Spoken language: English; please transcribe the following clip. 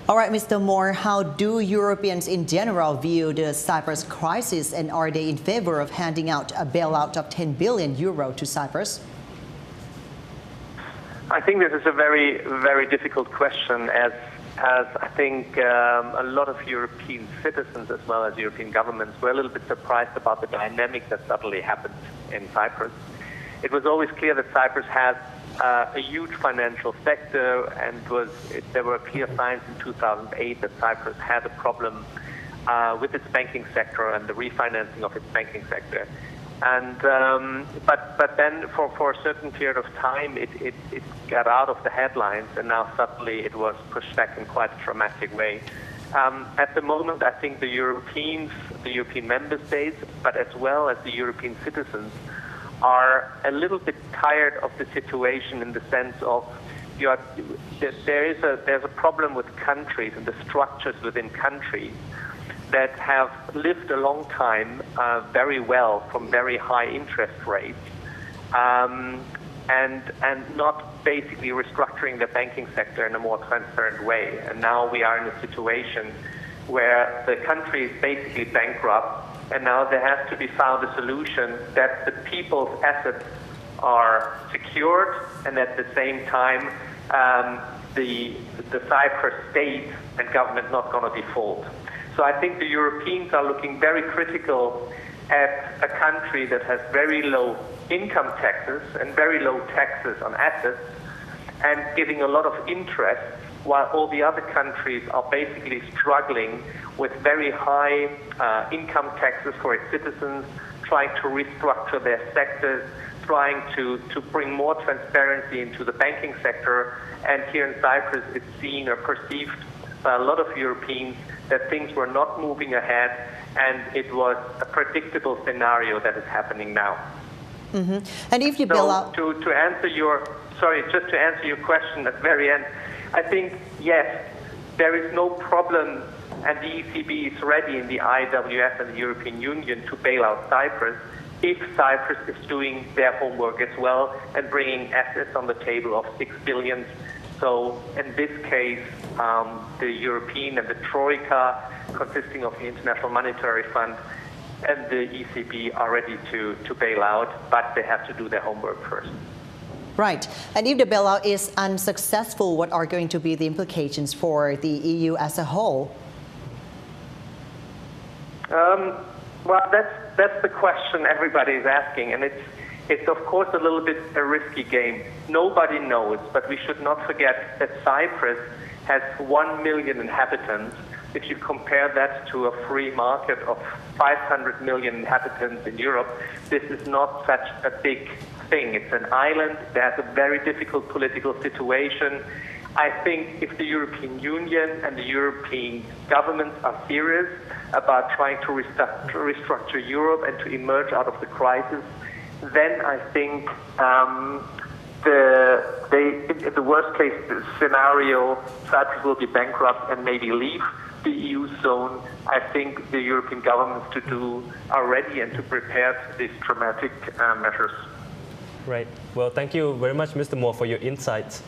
All right, Mr. Moore, how do Europeans in general view the Cyprus crisis, and are they in favor of handing out a bailout of 10 billion euro to Cyprus? I think this is a very, very difficult question, as I think a lot of European citizens as well as European governments were a little bit surprised about the dynamic that suddenly happened in Cyprus. It was always clear that Cyprus has a huge financial sector, and there were clear signs in 2008 that Cyprus had a problem with its banking sector and the refinancing of its banking sector. And but then for a certain period of time, it got out of the headlines, and now suddenly it was pushed back in quite a dramatic way. At the moment, I think the European member states, but as well as the European citizens, are a little bit tired of the situation, in the sense of there's a problem with countries and the structures within countries that have lived a long time very well from very high interest rates, and not basically restructuring the banking sector in a more transparent way. And now we are in a situation where the country is basically bankrupt, and now there has to be found a solution that the people's assets are secured, and at the same time the Cyprus state and government not going to default. So I think the Europeans are looking very critical at a country that has very low income taxes and very low taxes on assets, and giving a lot of interest, while all the other countries are basically struggling with very high income taxes for its citizens, trying to restructure their sectors, trying to bring more transparency into the banking sector. And here in Cyprus, it's seen or perceived by a lot of Europeans that things were not moving ahead, and it was a predictable scenario that is happening now. Mm-hmm. And if you bail out... To answer your question at the very end, I think, yes, there is no problem, and the ECB is ready in the IWF and the European Union to bail out Cyprus if Cyprus is doing their homework as well and bringing assets on the table of 6 billion. So in this case, the European and the Troika, consisting of the International Monetary Fund and the ECB, are ready to bail out, but they have to do their homework first. Right. And if the bailout is unsuccessful, what are going to be the implications for the EU as a whole? Well, that's the question everybody is asking, and it's of course a little bit a risky game. Nobody knows, but we should not forget that Cyprus has 1 million inhabitants. If you compare that to a free market of 500 million inhabitants in Europe, this is not such a big thing. It's an island that has a very difficult political situation. I think if the European Union and the European governments are serious about trying to restructure Europe and to emerge out of the crisis, then I think in the worst case scenario, Cyprus will be bankrupt and maybe leave the EU zone. I think the European governments are ready and to prepare for these dramatic measures. Right. Well, thank you very much, Mr. Moore, for your insights.